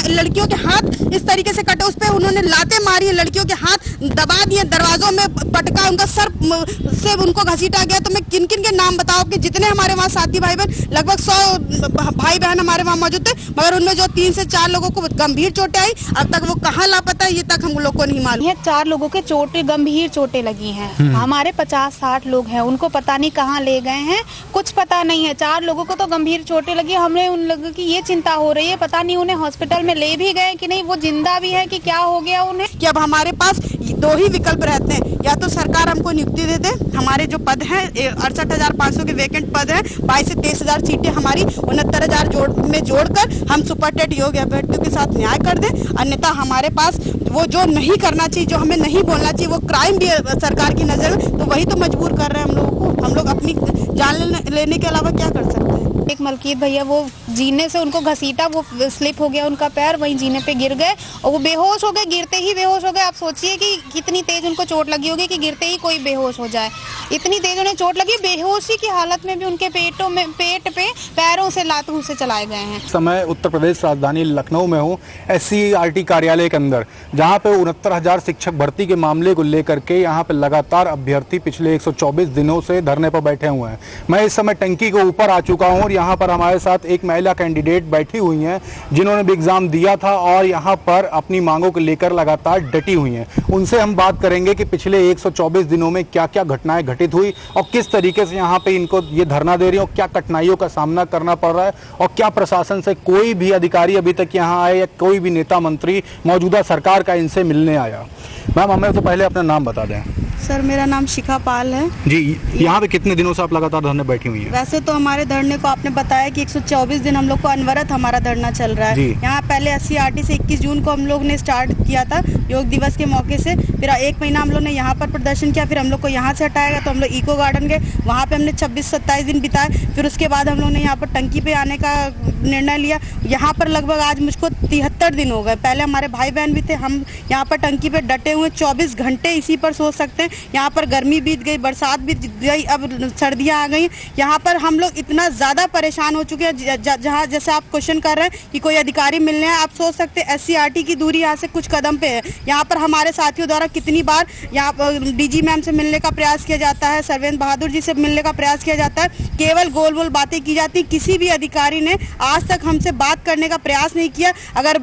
लड़कियों के हाथ इस तरीके से कटे, उस पर उन्होंने लातें मारी है, लड़कियों के हाथ दबा दिए, दरवाजों में पटका, उनका सर से उनको घसीटा गया। तो मैं किन किन के नाम बताऊं कि जितने हमारे वहाँ साथी भाई बहन, लगभग 100 भाई बहन हमारे वहाँ मौजूद थे, मगर उनमें जो 3 से 4 लोगों को गंभीर चोटें आई, अब तक वो कहाँ लापता है ये तक हम लोग को नहीं मालूम। ये 4 लोगों के गंभीर चोटें लगी हैं। हमारे 50-60 लोग हैं, उनको पता नहीं कहाँ ले गए हैं, कुछ पता नहीं है। 4 लोगों को तो गंभीर चोटें लगी। हमें उन लोगों की ये चिंता हो रही है, पता नहीं उन्हें हॉस्पिटल में ले भी गए कि नहीं, वो जिंदा भी है कि क्या हो गया उन्हें। कि अब हमारे पास 2 ही विकल्प रहते हैं, या तो सरकार हमको नियुक्ति दे दे, हमारे जो पद हैं 68,500 के वैकेंट पद हैं, 22 से 23,000 सीटें हमारी 69,000 में जोड़कर हम सुपरटेट योग्य अभ्यर्थियों के साथ न्याय कर दें। अन्यथा हमारे पास वो जो नहीं करना चाहिए, जो हमें नहीं बोलना चाहिए, वो क्राइम भी है सरकार की नजर में, तो वही तो मजबूर कर रहे हैं हम लोगों को। हम लोग अपनी जान लेने के अलावा क्या कर सकते हैं। एक मलकीत भैया वो जीने से उनको घसीटा, वो स्लिप हो गया उनका पैर, वहीं जीने पे गिर गए और वो बेहोश हो गए, गिरते ही बेहोश हो गए। आप सोचिए कि कितनी तेज उनको चोट लगी होगी कि गिरते ही कोई बेहोश हो जाए, इतनी तेज उन्हें चोट लगी। बेहोशी की हालत में भी उनके पेट पे पैरों से लातों से चलाए गए हैं। समय उत्तर प्रदेश राजधानी लखनऊ में हूँ, SCERT कार्यालय के अंदर, जहाँ पे 69,000 शिक्षक भर्ती के मामले को लेकर के यहाँ पे लगातार अभ्यर्थी पिछले 124 दिनों से धरने पर बैठे हुए हैं। मैं इस समय टंकी के ऊपर आ चुका हूँ और यहाँ पर हमारे साथ एक महिला कैंडिडेट बैठी हुई हैं, जिन्होंने भी एग्जाम दिया था और यहाँ पर अपनी मांगों को लेकर लगातार डटी हुई हैं। उनसे हम बात करेंगे कि पिछले 124 दिनों में क्या क्या घटनाएं घटित हुई और किस तरीके से यहाँ पे इनको ये धरना दे रही हो, क्या कठिनाइयों का सामना करना पड़ रहा है और क्या प्रशासन से कोई भी अधिकारी अभी तक यहाँ आए या कोई भी नेता मंत्री मौजूदा सरकार का इनसे मिलने आया। मैम, हमें तो पहले अपना नाम बता दें। सर, मेरा नाम शिखा पाल है जी। यहाँ पे कितने दिनों से आप लगातार धरने बैठी हुई हैं? वैसे तो हमारे धरने को आपने बताया कि 124 दिन हम लोग को अनवरत हमारा धरना चल रहा है। यहाँ पहले SCERT से 21 जून को हम लोग ने स्टार्ट किया था योग दिवस के मौके से, फिर 1 महीना हम लोग ने यहाँ पर प्रदर्शन किया, फिर हम लोग को यहाँ से हटाया गया तो हम लोग इको गार्डन गए, वहाँ पे हमने 26-27 दिन बिताए। फिर उसके बाद हम लोग ने यहाँ पर टंकी पे आने का निर्णय लिया। यहाँ पर लगभग आज मुझको 73 दिन हो गए। पहले हमारे भाई बहन भी थे, हम यहाँ पर टंकी पे डटे हुए 24 घंटे इसी पर सोच सकते हैं। यहाँ पर गर्मी बीत गई, बरसात बीत गई, अब सर्दियाँ आ गई। यहाँ पर हम लोग इतना ज़्यादा परेशान हो चुके हैं। जहाँ जैसे आप क्वेश्चन कर रहे हैं कि कोई अधिकारी मिलने हैं, आप सोच सकते हैं SCERT की दूरी यहाँ से कुछ कदम पे है। यहाँ पर हमारे साथियों द्वारा कितनी बार यहाँ पर DG मैम से मिलने का प्रयास किया जाता है, सर्वेंद्र बहादुर जी से मिलने का प्रयास किया जाता है, केवल गोल गोल बातें की जाती। किसी भी अधिकारी ने आज तक हमसे बात करने का प्रयास नहीं किया। अगर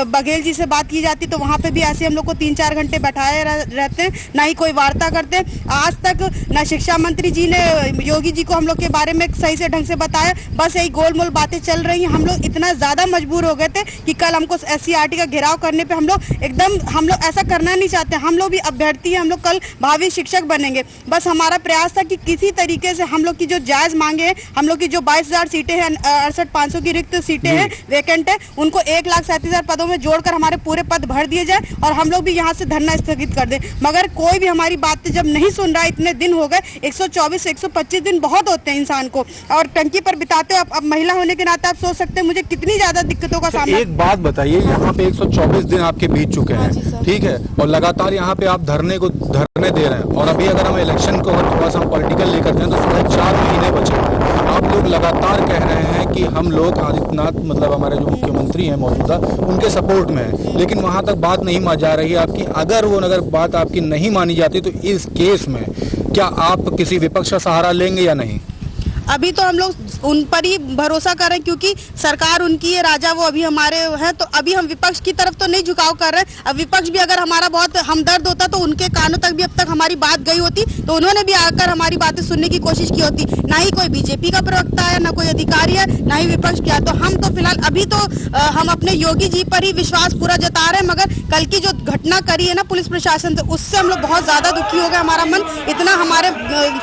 बघेल जी से बात की जाती तो वहाँ पे भी ऐसे हम लोग को 3-4 घंटे बैठाए रहते हैं, ना ही कोई वार्ता करते हैं। आज तक न शिक्षा मंत्री जी ने योगी जी को हम लोग के बारे में सही से ढंग से बताया, बस यही गोल मोल बातें चल रही हैं। हम लोग इतना ज्यादा मजबूर हो गए थे कि कल हमको SCERT का घेराव करने पे हम लोग ऐसा करना नहीं चाहते। हम लोग भी अभ्यर्थी हैं, हम लोग कल भावी शिक्षक बनेंगे। बस हमारा प्रयास था कि किसी तरीके से हम लोग की जो जायज मांगे हैं, हम लोग की जो 22,000 सीटें हैं, 68,500 की रिक्त सीटें हैं, वैकेंट है, उनको 1,37,000 पदों में जोड़कर हमारे पूरे पद भर दिए जाए और हम लोग भी यहाँ से धरना स्थगित कर दें। मगर कोई भी हमारी बातें जब नहीं सुन रहा है, इतने दिन हो गए, 124 से 125 दिन बहुत होते हैं इंसान को, और टंकी पर बिताते हो। अब महिला होने के नाते आप सोच सकते हैं मुझे कितनी ज्यादा दिक्कतों का सामना। एक बात बताइए, यहाँ पे 124 दिन आपके बीत चुके हैं, ठीक है, और लगातार यहाँ पे आप धरने दे रहे हैं, और अभी अगर हम इलेक्शन को अगर थोड़ा सा पॉलिटिकल लेकर जाए तो 4.5 महीने बचे हैं। आप लोग लगातार कह रहे हैं कि हम लोग आदित्यनाथ, मतलब हमारे जो मुख्यमंत्री हैं मौजूदा, उनके सपोर्ट में है, लेकिन वहां तक बात नहीं मान जा रही है आपकी। अगर बात आपकी नहीं मानी जाती तो इस केस में क्या आप किसी विपक्ष का सहारा लेंगे या नहीं? अभी तो हम लोग उन पर ही भरोसा करें, क्योंकि सरकार उनकी है, राजा वो अभी हमारे हैं, तो अभी हम विपक्ष की तरफ तो नहीं झुकाव कर रहे हैं। अब विपक्ष भी अगर हमारा बहुत हमदर्द होता तो उनके कानों तक भी अब तक हमारी बात गई होती, तो उन्होंने भी आकर हमारी बातें सुनने की कोशिश की होती। ना ही कोई बीजेपी का प्रवक्ता है, ना कोई अधिकारी है, ना ही विपक्ष किया। तो हम तो फिलहाल अभी तो हम अपने योगी जी पर ही विश्वास पूरा जता रहे हैं, मगर कल की जो घटना करी है ना पुलिस प्रशासन से, उससे हम लोग बहुत ज्यादा दुखी हो गए। हमारा मन इतना, हमारे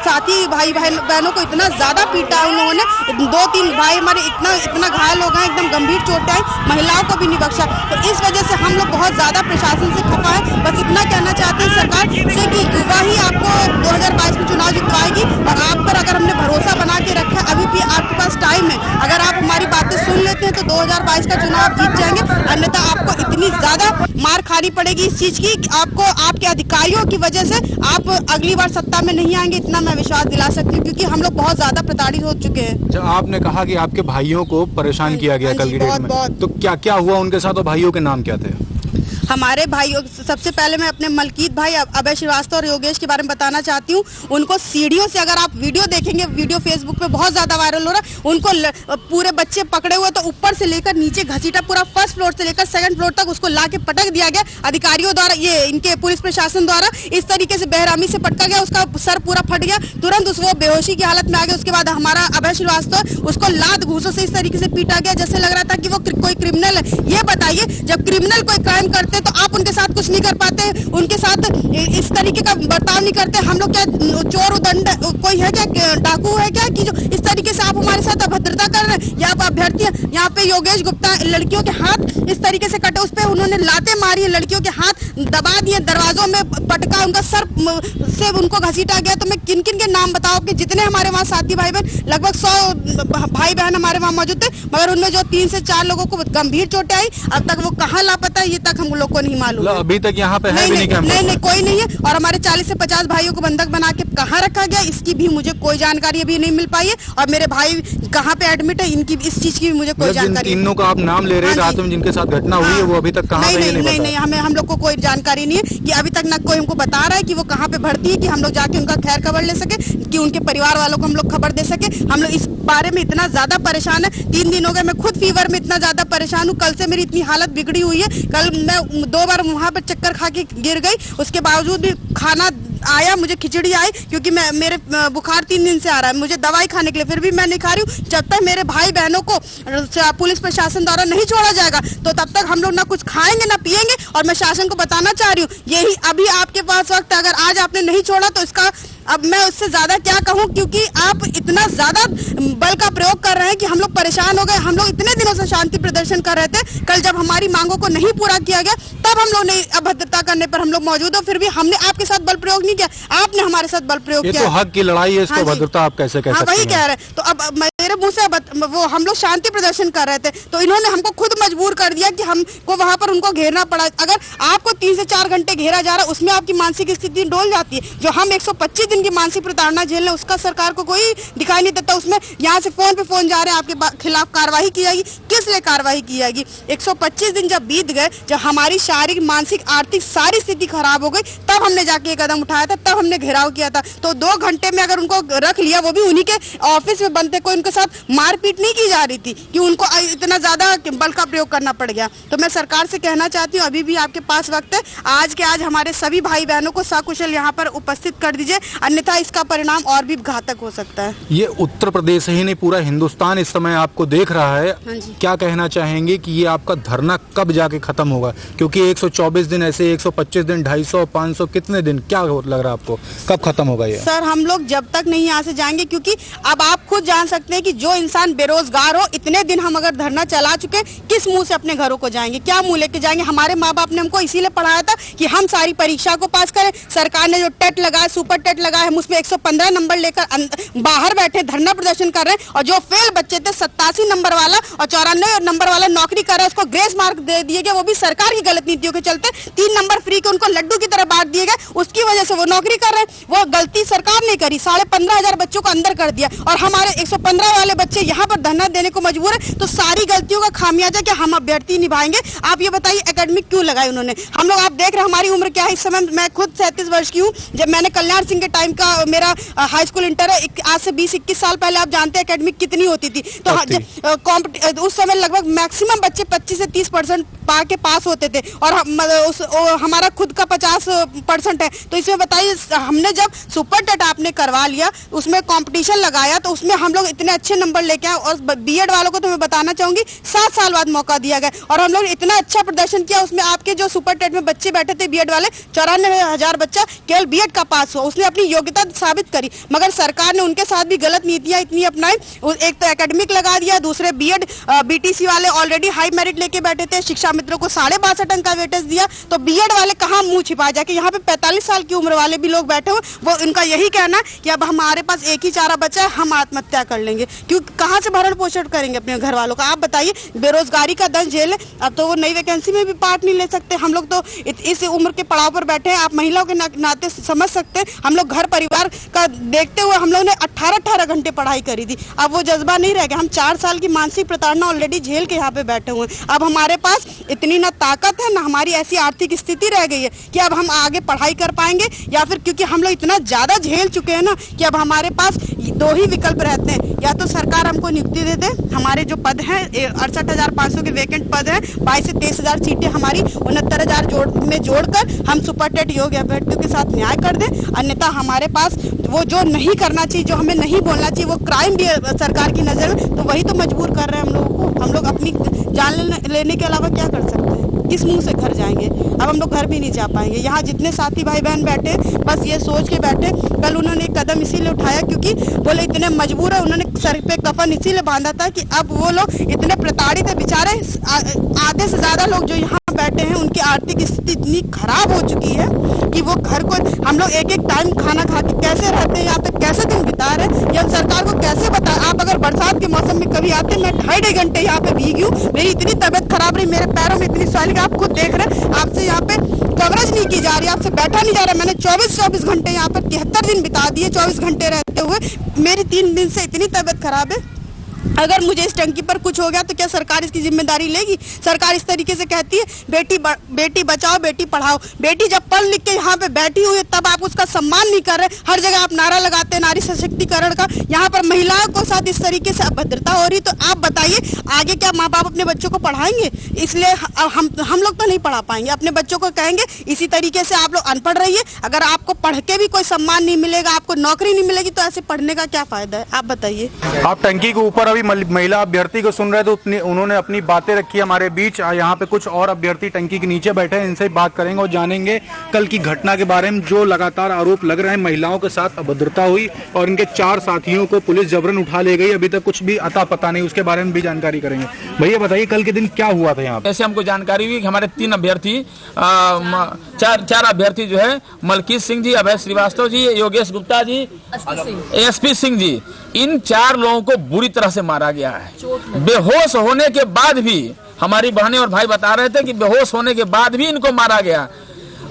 साथी भाई बहनों को इतना ज्यादा पीटा उन लोगों ने, 2-3 भाई हमारे इतना घायल हो गए, एकदम गंभीर चोटें आई, महिलाओं को भी नहीं बख्शा। तो इस वजह से हम लोग बहुत ज्यादा प्रशासन से खफा है। बस इतना कहना चाहते हैं सरकार से कि युवा ही आपको 2022 में चुनाव जितवाएगी, और आप पर अगर हमने भरोसा बना के रखा, अभी भी आपके पास टाइम है। अगर आप हमारी बातें सुन लेते हैं तो 2022 का चुनाव आप जीत जाएंगे, अन्यथा आपको इतनी ज्यादा मार खानी पड़ेगी इस चीज की, आपको आपके अधिकारियों की वजह से आप अगली बार सत्ता में नहीं आएंगे, इतना मैं विश्वास दिला सकती हूँ, क्योंकि हम लोग बहुत ज्यादा प्रताड़ित हो चुके हैं। जब आपने कहा कि आपके भाइयों को परेशान किया गया कल की डेट में, तो क्या क्या हुआ उनके साथ और भाइयों के नाम क्या थे? हमारे भाइयों, सबसे पहले मैं अपने मलकीत भाई अभय श्रीवास्तव और योगेश के बारे में बताना चाहती हूँ। उनको सीढ़ियों से, अगर आप वीडियो देखेंगे, वीडियो फेसबुक पे बहुत ज्यादा वायरल हो रहा है, उनको पूरे बच्चे पकड़े हुए तो ऊपर से लेकर नीचे घसीटा, पूरा फर्स्ट फ्लोर से लेकर सेकंड फ्लोर तक उसको ला के पटक दिया गया अधिकारियों द्वारा, ये इनके पुलिस प्रशासन द्वारा इस तरीके से बेरहमी से पटका गया, उसका सर पूरा फट गया, तुरंत वो बेहोशी की हालत में आ गया। उसके बाद हमारा अभय श्रीवास्तव, उसको लात घूसों से इस तरीके से पीटा गया जैसे लग रहा था कि वो कोई क्रिमिनल है। ये बताइए, जब क्रिमिनल कोई क्राइम करते तो आप उनके साथ कुछ नहीं कर पाते, उनके साथ इस तरीके का बर्ताव नहीं करते। हम लोग क्या चोर उदंड कोई है क्या, डाकू है क्या, कि जो इस तरीके से आप हमारे साथ अभद्रता कर रहे हैं? यहाँ पर अभ्यर्थी, यहाँ पे योगेश गुप्ता, लड़कियों के हाथ इस तरीके से कटे, उस पर उन्होंने लातें मारी, लड़कियों के हाथ दबा दिए, दरवाजों में पटका, उनका सर से उनको घसीटा गया। तो मैं किन किन के नाम बताऊं कि जितने हमारे वहाँ साथी भाई बहन, लगभग 100 भाई बहन हमारे वहाँ मौजूद थे, मगर उनमें जो 3 से 4 लोगों को गंभीर चोटें आई, अब तक वो कहाँ लापता है ये तक हम लोग को नहीं मालूम। अभी तक यहाँ पे है भी नहीं, नहीं कोई नहीं है। और हमारे 40 से 50 भाइयों को बंधक बना के कहाँ रखा गया, इसकी भी मुझे कोई जानकारी अभी नहीं मिल पाई है। और मेरे भाई कहाँ पे एडमिट है, इनकी इस चीज की भी मुझे कोई जानकारी। तीनों का आप नाम ले रहे हैं, रात में जिनके साथ घटना हुई है वो अभी तक कहाँ पे? नहीं, हम लोग को कोई जानकारी नहीं है कि अभी तक ना कोई हमको बता रहा है कि वो कहाँ पे भर्ती है, कि हम लोग जाके उनका खैर खबर ले सके, कि उनके परिवार वालों को हम लोग खबर दे सके। हम लोग इस बारे में इतना ज्यादा परेशान है, 3 दिन हो गए, मैं खुद फीवर में इतना ज्यादा परेशान हूँ। कल से मेरी इतनी हालत बिगड़ी हुई है, कल मैं 2 बार वहाँ पर चक्कर खा के गिर गई, उसके बावजूद भी खाना आया, मुझे खिचड़ी आई, क्योंकि मेरे बुखार 3 दिन से आ रहा है, मुझे दवाई खाने के लिए, फिर भी मैं नहीं खा रही हूँ। जब तक मेरे भाई बहनों को पुलिस प्रशासन द्वारा नहीं छोड़ा जाएगा तो तब तक हम लोग ना कुछ खाएंगे ना पिएंगे। और मैं शासन को बताना चाह रही हूँ, यही अभी आपके पास वक्त है, अगर आज आपने नहीं छोड़ा तो इसका अब मैं उससे ज्यादा क्या कहूँ, क्योंकि आप इतना ज्यादा बल का प्रयोग कर रहे हैं कि हम लोग परेशान हो गए। हम लोग इतने दिनों से शांति प्रदर्शन कर रहे थे, कल जब हमारी मांगों को नहीं पूरा किया गया तब हम लोग ने अभद्रता करने पर हम लोग मौजूद हो, फिर भी हमने आपके साथ बल प्रयोग नहीं किया, आपने हमारे साथ बल प्रयोग किया। तो हक की लड़ाई है, इसको अभद्रता आप कैसे कह सकते हैं? वही कह रहे हैं। तो अब मेरे मुंह से वो हम लोग शांति प्रदर्शन कर रहे थे, तो इन्होंने हमको खुद मजबूर कर दिया कि हमको वहां पर उनको घेरना पड़ा। अगर आपको 3 से 4 घंटे घेरा जा रहा है, उसमें आपकी मानसिक स्थिति डोल जाती है। जो हम 125 दिन की मानसिक प्रताड़ना झेल रहे, उसका सरकार को कोई दिखाई नहीं देता। उसमें यहाँ से फोन पे फोन जा रहे हैं, आपके खिलाफ कार्रवाई की जाएगी, किस लिए कार्रवाई की जाएगी? 125 दिन जब बीत गए, जब हमारी शारीरिक, मानसिक, आर्थिक सारी स्थिति खराब हो गई, तब हमने जाके कदम उठाया था, तब हमने घेराव किया था। तो 2 घंटे में अगर उनको रख लिया, वो भी उन्हीं के ऑफिस में बनते, कोई उनके साथ मारपीट नहीं की जा रही थी कि उनको इतना ज्यादा बल का प्रयोग करना पड़ गया। तो मैं सरकार से कहना चाहती हूँ, अभी भी आपके पास वक्त है, आज के आज हमारे सभी भाई बहनों को सकुशल यहाँ पर उपस्थित कर दीजिए, अन्यथा इसका परिणाम और भी घातक हो सकता है। ये उत्तर प्रदेश ही नहीं, पूरा हिंदुस्तान इस समय आपको देख रहा है। क्या कहना चाहेंगे कि ये आपका धरना कब जाके खत्म होगा? क्योंकि 124 दिन ऐसे, 125 दिन, 250, 500, कितने दिन, क्या लग रहा है आपको कब खत्म होगा ये? सर, हम लोग जब तक नहीं यहाँ से जाएंगे, क्योंकि अब आप खुद जान सकते हैं कि जो इंसान बेरोजगार हो, इतने दिन हम अगर धरना चला चुके, किस मुंह से अपने घरों को जाएंगे, क्या मुंह लेके जाएंगे? हमारे माँ बाप ने हमको इसीलिए पढ़ाया था कि हम सारी परीक्षा को पास करें। सरकार ने जो टेट लगाया, सुपर टेट लगाया, हम उसमें 115 नंबर लेकर बाहर बैठे धरना प्रदर्शन कर रहे हैं, और जो फेल बच्चे थे 87 नंबर वाला और 94 नंबर वाला नौकरी कर रहा है, उसको ग्रेस मार्क दे दिए गए, वो भी सरकार की गलत नीतियों के चलते। 3 नंबर फ्री के उनको लड्डू की तरह बांट दिए गए, उसकी वजह से वो नौकरी कर रहे हैं। वो गलती सरकार ने करी, 15,500 बच्चों को अंदर कर दिया, और हमारे 115 वाले बच्चे यहाँ पर धरना देने को मजबूर है। तो सारी गलतियों का खामियाजा क्या हम अभ्यर्थी निभाएंगे? आप ये बताइए, एकेडमिक क्यों लगाई उन्होंने? हम लोग, आप देख रहे हैं हमारी उम्र क्या है इस समय। मैं खुद 37 वर्ष की हूँ। जब मैंने कल्याण सिंह के टाइम का मेरा हाई स्कूल इंटर है, आज से 20-21 साल पहले, आप जानते हैं एकेडमिक कितनी होती थी। तो उस समय लगभग मैक्सिमम बच्चे 25 से 30% पा के पास होते थे, और हमारा खुद का 50% है। तो इसमें बताइए, हमने जब सुपर टेट आपने करवा लिया, उसमें कंपटीशन लगाया, तो उसमें हम लोग इतने अच्छे नंबर लेके आए। और बीएड वालों को तो मैं बताना चाहूंगी, 7 साल बाद मौका दिया गया। और हम लोग ने इतना अच्छा प्रदर्शन किया, उसमें आपके जो सुपर टेट में बच्चे बैठे थे बीएड वाले 94,000 बच्चा केवल बीएड का पास हुआ, उसने अपनी योग्यता साबित करी। मगर सरकार ने उनके साथ भी गलत नीतियां इतनी अपनाई, एक तो एकेडमिक लगा दिया, दूसरे बीएड बीटीसी वाले ऑलरेडी हाई मेरिट लेके बैठे थे, शिक्षा मित्रों को 62.5 अंक का वेटेज दिया, तो बीएड वाले कहाँ मुंह छिपा जाके यहाँ पे 45 साल की उम्र वाले भी लोग बैठे हुए, वो उनका यही कहना कि अब हमारे पास एक ही चारा बचा है, हम आत्महत्या कर लेंगे, क्योंकि कहाँ से भरण पोषण करेंगे अपने घर वालों का। आप बताइए, बेरोजगारी का दंश झेले, अब तो वो नई वैकेंसी में भी पार्ट नहीं ले सकते। हम लोग तो इस उम्र के पड़ाव पर बैठे हैं, आप महिलाओं के नाते समझ सकते हैं। हम लोग घर परिवार का देखते हुए हम लोग ने 18 घंटे पढ़ाई करी थी, अब वो जज्बा नहीं रह गया। हम 4 साल की मानसिक प्रताड़ना ऑलरेडी झेल के यहाँ पे बैठे हुए हैं। अब हमारे पास इतनी ना ताकत है, ना हमारी ऐसी आर्थिक स्थिति रह गई है कि अब हम आगे पढ़ाई कर पाएंगे, या फिर क्योंकि हम लोग इतना ज्यादा झेल चुके हैं ना कि अब हमारे पास 2 ही विकल्प रहते हैं, या तो सरकार हमको नियुक्ति दे दे, हमारे जो पद हैं 68,500 के वैकेंट पद हैं, 22 से 23,000 सीटें हमारी 69,000 में जोड़कर हम सुपर टेट योग्य अभ्यर्थियों के साथ न्याय कर दें। अन्यथा हमारे पास वो जो नहीं करना चाहिए, जो हमें नहीं बोलना चाहिए, वो क्राइम भी है सरकार की नजर में, तो वही तो मजबूर कर रहे हैं हम लोगों को। हम लोग अपनी जान लेने के अलावा क्या कर सकते हैं? किस मुंह से घर जाएंगे? अब हम लोग घर भी नहीं जा पाएंगे। यहाँ जितने साथी भाई बहन बैठे बस ये सोच के बैठे, कल उन्होंने एक कदम इसीलिए उठाया क्योंकि बोले इतने मजबूर है, उन्होंने सर पे कफन इसीलिए बांधा था कि अब वो लोग इतने प्रताड़ित है बेचारे, आधे से ज्यादा लोग जो यहाँ बैठे हैं उनकी आर्थिक स्थिति इतनी खराब हो चुकी है कि वो घर को, हम लोग एक टाइम खाना खा के कैसे रहते हैं, यहाँ पे कैसे दिन बिता रहे हैं, ये हम सरकार को कैसे बताएं। आप अगर बरसात के मौसम में कभी आते, मैं 2.5 घंटे यहाँ पे भीगी हूँ, मेरी इतनी तबियत खराब रही, मेरे पैरों में इतनी स्वेलिंग, आप खुद देख रहे हैं, आपसे यहाँ पे कवरेज नहीं की जा रही, आपसे बैठा नहीं जा रहा। मैंने 24 घंटे यहाँ पर 73 दिन बिता दिए, 24 घंटे रहते हुए मेरी 3 दिन से इतनी तबियत खराब है। अगर मुझे इस टंकी पर कुछ हो गया तो क्या सरकार इसकी जिम्मेदारी लेगी? सरकार इस तरीके से कहती है बेटी बचाओ बेटी पढ़ाओ, बेटी जब पढ़ लिख के यहाँ पे बैठी हुई है तब आप उसका सम्मान नहीं कर रहे। हर जगह आप नारा लगाते हैं नारी सशक्तिकरण का, यहाँ पर महिलाओं को साथ इस तरीके से अभद्रता हो रही, तो आप बताइए आगे क्या माँ बाप अपने बच्चों को पढ़ाएंगे? इसलिए हम लोग तो नहीं पढ़ा पाएंगे, अपने बच्चों को कहेंगे इसी तरीके से आप लोग अनपढ़ रहिए। अगर आपको पढ़ के भी कोई सम्मान नहीं मिलेगा, आपको नौकरी नहीं मिलेगी, तो ऐसे पढ़ने का क्या फायदा है? आप बताइए। आप टंकी के ऊपर अभी महिला अभ्यर्थी को सुन रहे थे, तो उन्होंने अपनी बातें रखी हमारे बीच। यहाँ पे कुछ और अभ्यर्थी टंकी के नीचे बैठे हैं, इनसे बात करेंगे और जानेंगे कल की घटना के बारे में, जो लगातार आरोप लग रहे हैं महिलाओं के साथ अभद्रता हुई और इनके 4 साथियों को पुलिस जबरन उठा ले गई, अभी तक कुछ भी अता पता नहीं, उसके बारे में भी जानकारी करेंगे। भैया बताइए कल के दिन क्या हुआ था यहाँ पे? ऐसे हमको जानकारी हुई कि हमारे 3 अभ्यर्थी, 4 अभ्यर्थी जो है, मलकीत सिंह जी, अभय श्रीवास्तव जी, योगेश गुप्ता जी, एसपी सिंह जी, इन 4 लोगों को बुरी तरह से मारा गया है। बेहोश होने के बाद भी, हमारी बहनें और भाई बता रहे थे कि बेहोश होने के बाद भी इनको मारा गया,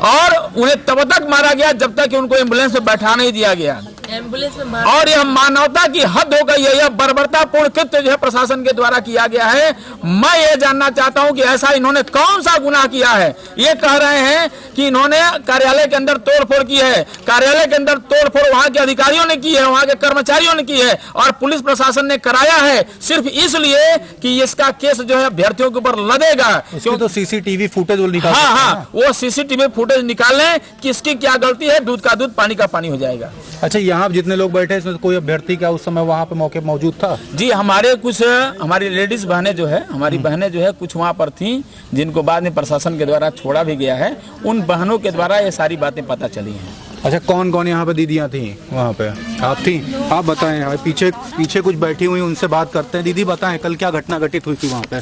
और उन्हें तब तक मारा गया जब तक कि उनको एम्बुलेंस में बैठा नहीं दिया गया। और यह मानवता की हद हो गई है, यह बर्बरतापूर्ण कृत्य जो है प्रशासन के द्वारा किया गया है। मैं ये जानना चाहता हूं कि ऐसा इन्होंने कौन सा गुनाह किया है? ये कह रहे हैं कि इन्होंने कार्यालय के अंदर तोड़फोड़ की है, कार्यालय के अंदर तोड़फोड़ वहां के अधिकारियों ने की है, वहां के कर्मचारियों ने की है, और पुलिस प्रशासन ने कराया है सिर्फ इसलिए कि इसका केस जो है अभ्यर्थियों के ऊपर लदेगा। क्यों तो सीसीटीवी फुटेज निकाल, हाँ, वो सीसीटीवी फुटेज निकाल लें, किसकी क्या गलती है, दूध का दूध पानी का पानी हो जाएगा। अच्छा, यहाँ जितने लोग बैठे इसमें कोई अभ्यर्थी क्या उस समय वहाँ पे मौके मौजूद था? जी, हमारी लेडीज बहनें जो है, हमारी बहनें जो है कुछ वहाँ पर थी, जिनको बाद में प्रशासन के द्वारा छोड़ा भी गया है। उन बहनों के द्वारा ये सारी बातें पता चली हैं। अच्छा, कौन कौन यहाँ पे दीदियाँ थी वहाँ पे? आप थी? आप बताएं, पीछे कुछ बैठी हुई, उनसे बात करते हैं। दीदी बताएं कल क्या घटना घटित हुई थी वहाँ पे?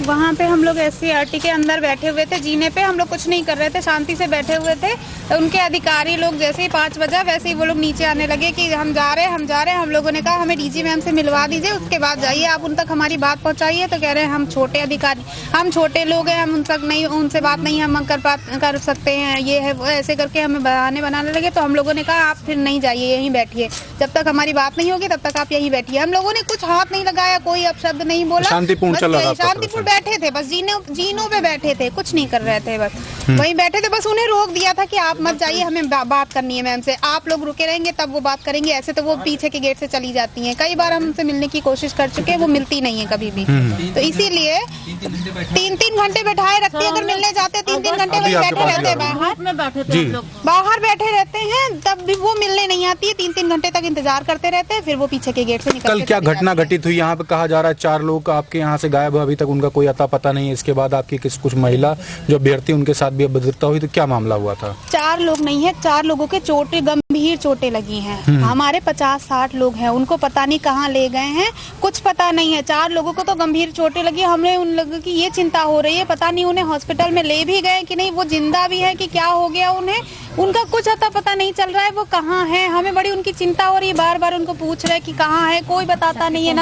वहाँ पे हम लोग SCRT के अंदर बैठे हुए थे, जीने पे हम लोग कुछ नहीं कर रहे थे, शांति से बैठे हुए थे। तो उनके अधिकारी लोग जैसे ही 5 बजा वैसे ही वो लोग नीचे आने लगे कि हम जा रहे हैं। हम लोगों ने कहा हमें DG मैम से मिलवा दीजिए, उसके बाद जाइए आप उन तक हमारी बात पहुँचाइए। तो कह रहे हैं हम छोटे अधिकारी, हम छोटे लोग हैं, हम उनसे बात नहीं हम कर सकते हैं, ये है वो, ऐसे करके हमें बनाने लगे। तो हम लोगों ने कहा आप फिर नहीं जाइए, यहीं बैठिए, जब तक हमारी बात नहीं होगी तब तक आप यहीं बैठिए। हम लोगों ने कुछ हाथ नहीं लगाया, कोई अपशब्द नहीं बोला, शांतिपूर्ण चल रहा था, शांतिपूर्ण बैठे थे, बस जीनों पे बैठे थे, कुछ नहीं कर रहे थे बस। वहीं बैठे थे, बस उन्हें रोक दिया था कि आप मत जाइए, हमें बात करनी है मैम से, आप लोग रुके रहेंगे तब वो बात करेंगे, ऐसे तो वो पीछे के गेट से चली जाती हैं। कई बार हम उनसे मिलने की कोशिश कर चुके हैं, वो मिलती नहीं है कभी भी। तो इसीलिए 3-3 घंटे बैठाए रखते हैं, अगर मिलने जाते हैं 3-3 घंटे वहीं बैठे रहते हैं, बाहर बैठे रहते हैं, तब भी वो मिलने नहीं आती है। 3-3 घंटे तक इंतजार करते रहते हैं, फिर वो पीछे के गेट से निकलते। कल क्या घटना घटित हुई यहाँ पे? कहा जा रहा है 4 लोग आपके यहाँ से गायब है, अभी तक उनका कोई अता पता नहीं है। इसके बाद आपकी कुछ महिला जो अभ्यर्थी उनके साथ भी अभद्रता हुई, तो क्या मामला हुआ था? 4 लोग नहीं है, 4 लोगों के गंभीर चोटें लगी हैं। हमारे 50-60 लोग हैं, उनको पता नहीं कहाँ ले गए हैं, कुछ पता नहीं है। 4 लोगों को तो गंभीर चोटें लगी। हमें उन लोगों की ये चिंता हो रही है, पता नहीं उन्हें हॉस्पिटल में ले भी गए कि नहीं, वो जिंदा भी है कि क्या हो गया उन्हें, उनका कुछ अता पता नहीं चल रहा है, वो कहाँ है। हमें बड़ी उनकी चिंता हो रही है, बार बार उनको पूछ रहे हैं कि कहाँ है, कोई बताता नहीं है,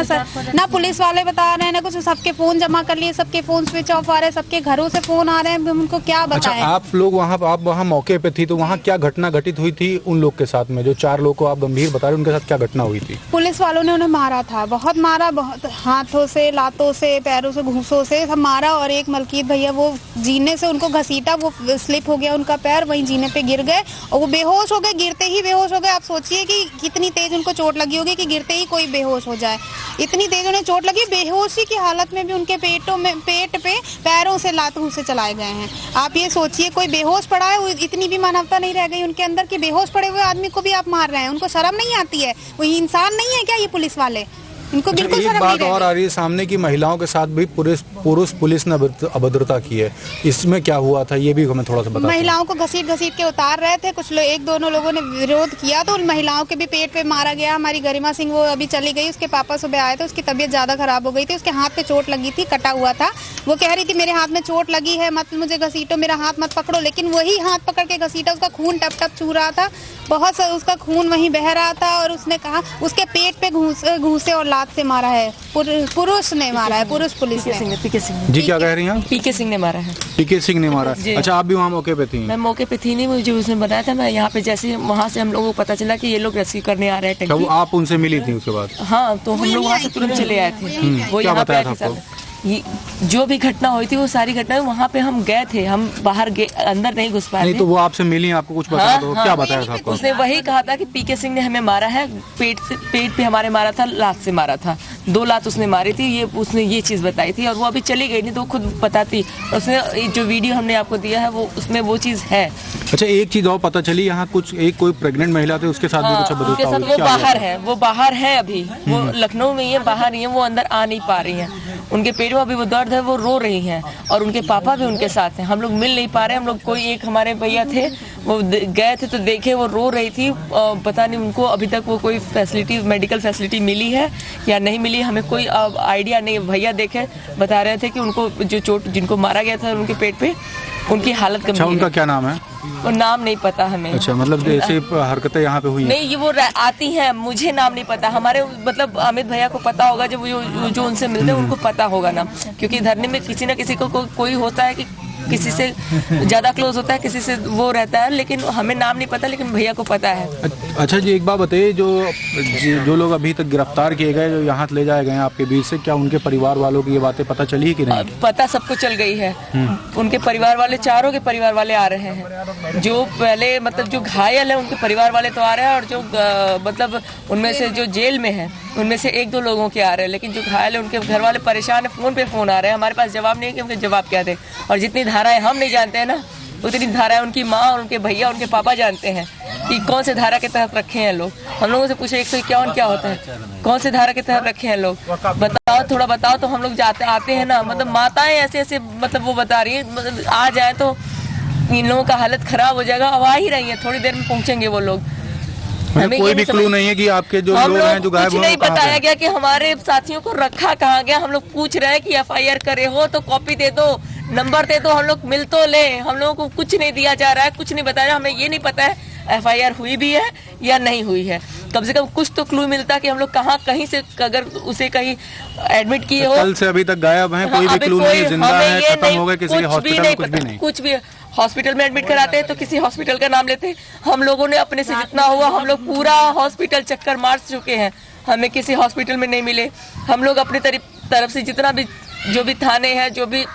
ना पुलिस वाले बता रहे हैं, ना कुछ। सबके फोन जमा कर लिए, सबके फोन स्विच ऑफ आ रहे हैं, सबके घरों से फोन आ रहे हैं, उनको क्या बताएं। अच्छा, आप लोग आप वहाँ मौके पे थी, तो वहाँ क्या घटना घटित हुई थी उन लोग के साथ में? जो 4 लोग को आप गंभीर बता रहे हैं, उनके साथ क्या घटना हुई थी? पुलिस वालों ने उन्हें मारा था, बहुत मारा, बहुत हाथों से, लातों से, पैरों से, घूंसों से सब मारा। और एक मलकीत भैया, वो जीने से उनको घसीटा, वो स्लिप हो गया उनका पैर, वहीं जीने पे गिर गए और वो बेहोश हो गए, गिरते ही बेहोश हो गए। आप सोचिए कि कितनी तेज उनको चोट लगी होगी कि गिरते ही कोई बेहोश हो जाए। इतनी तेज उन्हें चोट लगी, बेहोशी की हालत में भी उनके पेट पे पैरों से लात घूंसे चलाए गए हैं। आप ये सोचिए, कोई बेहोश पड़ा है, इतनी भी मानवता नहीं रह गई उनके अंदर कि बेहोश पड़े हुए आदमी को भी आप मार रहे हैं। उनको शर्म नहीं आती है? वो इंसान नहीं है क्या ये पुलिस वाले? इनको बिल्कुल शर्म नहीं। बात और आ रही है सामने की, महिलाओं के साथ भी पुलिस ने अभद्रता की है, इसमें क्या हुआ था ये भी हमें थोड़ा सा बता। महिलाओं को घसीट के उतार रहे थे कुछ लोग, 1-2 लोगों ने विरोध किया तो उन महिलाओं के भी पेट पे मारा गया। हमारी गरिमा सिंह, वो अभी चली गई, उसके पापा सुबह आए थे, उसकी तबीयत ज्यादा खराब हो गई थी, उसके हाथ पे चोट लगी थी, कटा हुआ था। वो कह रही थी मेरे हाथ में चोट लगी है, मत मुझे घसीटो, मेरा हाथ मत पकड़ो, लेकिन वही हाथ पकड़ के घसीटा, उसका खून टप टप चू रहा था, बहुत सा उसका खून वहीं बह रहा था। और उसने कहा उसके पेट पे घूसे और लात से मारा है, पुरुष ने मारा है, पुरुष पुलिस ने। पीके सिंह जी, क्या कह रही हैं? पीके सिंह ने मारा है। पीके सिंह ने मारा? अच्छा, आप भी वहाँ मौके पे थी? मैं मौके पे थी नहीं, मुझे उसने बताया था। मैं यहाँ पे जैसे वहाँ से हम लोगों को पता चला कि ये लोग रेस्क्यू करने आ रहे हैं टंकी। आप उनसे मिली थी उसके बाद? हाँ, तो हम लोग वहाँ से तुरंत चले आए थे। वो क्या यहाँ पे बताया था आपको? ये जो भी घटना हुई थी वो सारी घटनाएं वहाँ पे हम गए थे, हम बाहर अंदर नहीं घुस पाए। नहीं तो वो आपसे मिली, आपको कुछ बताया? तो क्या बताया था आपको? उसने वही कहा था कि पीके सिंह ने हमें मारा है, पेट पे हमारे मारा था, लात से मारा था, 2 लात उसने मारी थी, ये उसने ये चीज बताई थी। और वो अभी चली गई, नहीं तो खुद बताती। उसने जो वीडियो हमने आपको दिया है वो उसमें वो चीज है। अच्छा, एक चीज और पता चली, यहाँ कोई प्रेग्नेंट महिला थी, उसके साथ भी कुछ उनके साथ वो बाहर है अभी, वो लखनऊ में ही है, बाहर ही है, वो अंदर आ नहीं पा रही है। उनके पेट में अभी वो दर्द है, वो रो रही हैं और उनके पापा भी उनके साथ हैं। हम लोग मिल नहीं पा रहे। हम लोग कोई एक हमारे भैया थे, वो गए थे तो देखे वो रो रही थी। पता नहीं उनको अभी तक वो कोई फैसिलिटी, मेडिकल फैसिलिटी मिली है या नहीं मिली, हमें कोई आइडिया नहीं। भैया देखे बता रहे थे कि उनको जो चोट जिनको मारा गया था उनके पेट पे, उनकी हालत गंभीर है। अच्छा, उनका क्या नाम है? वो नाम नहीं पता हमें। अच्छा, मतलब ऐसे हरकतें यहाँ पे हुई हैं? नहीं, ये वो आती हैं, मुझे नाम नहीं पता। हमारे मतलब अमित भैया को पता होगा, जब जो उनसे मिलते हैं उनको पता होगा नाम, क्योंकि धरने में किसी न किसी को कोई होता है कि किसी से ज्यादा क्लोज होता है, किसी से वो रहता है, लेकिन हमें नाम नहीं पता, लेकिन भैया को पता है। अच्छा जी, एक बात बताइए, जो लोग अभी तक गिरफ्तार किए गए, जो यहाँ ले जाए गए हैं आपके बीच से, क्या उनके परिवार वालों की ये बातें पता चली कि नहीं? पता सबको चल गई है। उनके परिवार वाले, चारों के परिवार वाले आ रहे हैं। जो पहले मतलब जो घायल है उनके परिवार वाले तो आ रहे हैं, और जो मतलब उनमें से जो जेल में है उनमें से 1-2 लोगों के आ रहे हैं, लेकिन जो घायल है उनके घर वाले परेशान है, फोन पे फोन आ रहे हैं। हमारे पास जवाब नहीं है कि उनके जवाब क्या थे। और जितनी धाराएं हम नहीं जानते हैं ना, उतनी धाराएं उनकी माँ और उनके भैया, उनके पापा जानते हैं कि कौन से धारा के तहत रखे हैं लोग। हम लोगों से पूछे 151 क्या होता है, कौन से धारा के तहत रखे हैं लोग, बताओ, थोड़ा बताओ। तो हम लोग आते हैं ना, मतलब माताएं ऐसे मतलब वो बता रही है, मतलब आ जाए तो इन लोगों का हालत खराब हो जाएगा। अब आ ही रही है, थोड़ी देर में पहुंचेंगे वो लोग। हमें कोई भी क्लू नहीं है कि आपके जो लोग हैं जो गायब हुए, नहीं बताया गया कि हमारे साथियों को रखा कहाँ गया। हम लोग पूछ रहे हैं कि FIR करे हो तो कॉपी दे दो, नंबर दे दो, हम लोग मिल तो ले। हम लोगों को कुछ नहीं दिया जा रहा है, कुछ नहीं बताया। हमें ये नहीं पता है FIR हुई भी है या नहीं हुई है। कम से कम कुछ तो क्लू मिलता कि हम लोग कहीं से अगर उसे कहीं एडमिट किए हो। कल से अभी तक गायब हैं, कोई भी क्लू नहीं, जिंदा है, खत्म हो गए, किसी हॉस्पिटल में कुछ भी नहीं। कुछ भी हॉस्पिटल में एडमिट कराते हैं तो किसी हॉस्पिटल का नाम लेते हैं। हम लोगों ने अपने से जितना हुआ, हम लोग पूरा हॉस्पिटल चक्कर मार चुके हैं, हमें किसी हॉस्पिटल में नहीं मिले। हम लोग अपनी तरफ से जितना भी जो भी थाने हैं, जो भी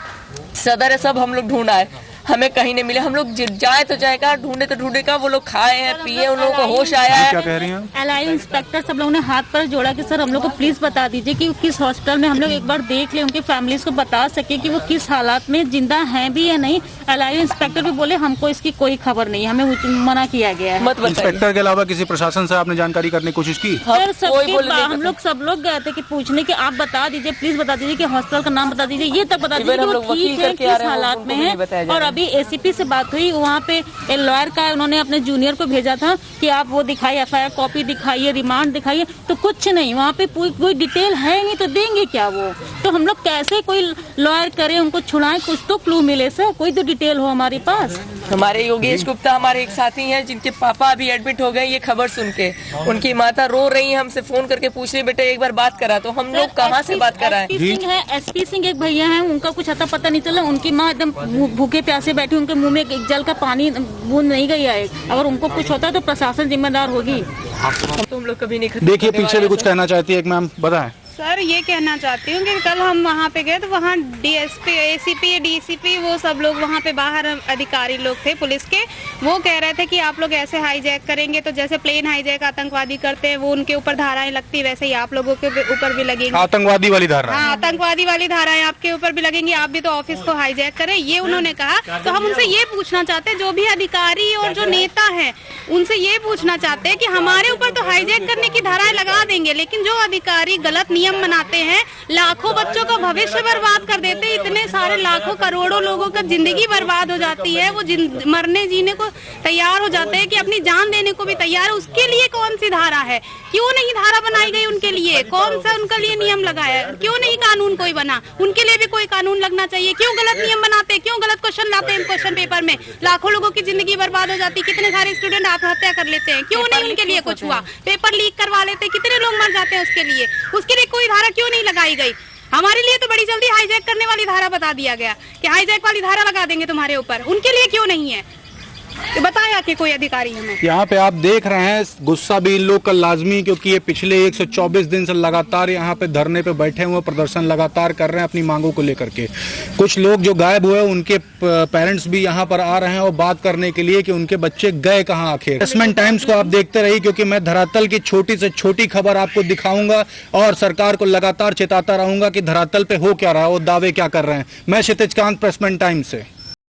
सदर है, सब हम लोग ढूंढा है। हमें कहीं नहीं मिले। हम लोग जाए तो जाए कहाँ, ढूंढे तो ढूंढे कहाँ, वो लोग खाए हैं, पिए, उन लोगों को होश आया है। क्या कह रही हैं? एलआई इंस्पेक्टर सब लोगों ने हाथ पर जोड़ा कि सर हम लोग को प्लीज बता दीजिए कि किस हॉस्पिटल में हम लोग एक बार देख ले, उनके फैमिलीज को बता सके कि वो किस हालात में जिंदा हैं भी या नहीं। एलआई इंस्पेक्टर भी बोले हमको इसकी कोई खबर नहीं, हमें मना किया गया है। इंस्पेक्टर के अलावा किसी प्रशासन से आपने जानकारी करने की कोशिश की? सर हम लोग सब लोग गए थे कि पूछने कि आप बता दीजिए, प्लीज बता दीजिए कि हॉस्पिटल का नाम बता दीजिए, ये तक बता दीजिए कि वो ठीक है, किस हालात में है। और अभी एसीपी से बात हुई, वहाँ पे लॉयर का उन्होंने अपने जूनियर को भेजा था कि आप वो दिखाइए, एफआईआर कॉपी दिखाइए, रिमांड दिखाइए, तो कुछ नहीं, वहाँ पे कोई डिटेल है नहीं, तो देंगे क्या वो? तो हम लोग कैसे कोई लॉयर करे, उनको छुड़ाएं, कुछ तो क्लू मिले सर, कोई तो डिटेल हो हमारे पास। हमारे योगेश गुप्ता हमारे एक साथी हैं जिनके पापा अभी एडमिट हो गए ये खबर सुन के। उनकी माता रो रही है, हमसे फोन करके पूछ रही बेटे एक बार बात करा, तो हम लोग कहाँ से बात कराएं? एसपी सिंह एक भैया हैं, उनका कुछ अता पता नहीं चला, उनकी माँ एकदम भूखे प्यासे बैठी, उनके मुंह में एक जल का पानी बूंद नहीं गई है। अगर उनको कुछ होता है तो प्रशासन जिम्मेदार होगी। तो हम लोग कभी नहीं। देखिए पीछे भी कुछ कहना चाहती है मैम, बताएं। सर ये कहना चाहती हूँ कि कल हम वहाँ पे गए तो वहाँ डीएसपी, एसीपी, डीसीपी वो सब लोग वहाँ पे बाहर अधिकारी लोग थे पुलिस के, वो कह रहे थे कि आप लोग ऐसे हाईजैक करेंगे तो जैसे प्लेन हाईजैक आतंकवादी करते हैं वो उनके ऊपर धाराएं लगती है, वैसे ही आप लोगों के ऊपर भी लगेंगी आतंकवादी वाली धारा। हाँ, आतंकवादी वाली धाराएं आपके ऊपर भी लगेंगी, आप भी तो ऑफिस को हाईजैक करें, ये उन्होंने कहा। तो हम उनसे ये पूछना चाहते हैं, जो भी अधिकारी और जो नेता है उनसे ये पूछना चाहते हैं कि हमारे ऊपर तो हाईजैक करने की धाराएं लगा देंगे, लेकिन जो अधिकारी गलत नियम बनाते हैं, लाखों बच्चों का भविष्य बर्बाद कर देते हैं, इतने सारे लाखों करोड़ों लोगों का जिंदगी बर्बाद हो जाती है, वो मरने जीने को तैयार हो जाते हैं कि अपनी जान देने को भी तैयार है, उसके लिए कौन सी धारा है? क्यों नहीं धारा बनाई गई उनके लिए? कौन सा उनके लिए नियम लगाया? क्यों नहीं कानून कोई बना? उनके लिए भी कोई कानून लगना चाहिए। क्यों गलत नियम बनाते हैं? क्यों गलत क्वेश्चन लाते हैं क्वेश्चन पेपर में? लाखों लोगों की जिंदगी बर्बाद हो जाती है, कितने सारे स्टूडेंट आत्महत्या कर लेते हैं, क्यों नहीं उनके लिए कुछ हुआ? पेपर लीक करवा लेते, कितने लोग मर जाते हैं उसके लिए कोई धारा क्यों नहीं लगाई गई? हमारे लिए तो बड़ी जल्दी हाईजैक करने वाली धारा बता दिया गया कि हाईजैक वाली धारा लगा देंगे तुम्हारे ऊपर, उनके लिए क्यों नहीं है? बताया कि कोई अधिकारी हमें। यहाँ पे आप देख रहे हैं गुस्सा भी इन लोग का लाजमी, क्योंकि ये पिछले 124 दिन से लगातार यहाँ पे धरने पे बैठे हुए, प्रदर्शन लगातार कर रहे हैं अपनी मांगों को लेकर के। कुछ लोग जो गायब हुए उनके पेरेंट्स भी यहाँ पर आ रहे हैं और बात करने के लिए कि उनके बच्चे गए कहाँ आखिर। प्रेसमेंट टाइम्स को आप देखते रहिए, क्योंकि मैं धरातल की छोटी से छोटी खबर आपको दिखाऊंगा और सरकार को लगातार चेताता रहूंगा कि धरातल पे हो क्या रहा है, वो दावे क्या कर रहे हैं। मैं क्षितिज कांत, प्रेसमेंट टाइम्स से।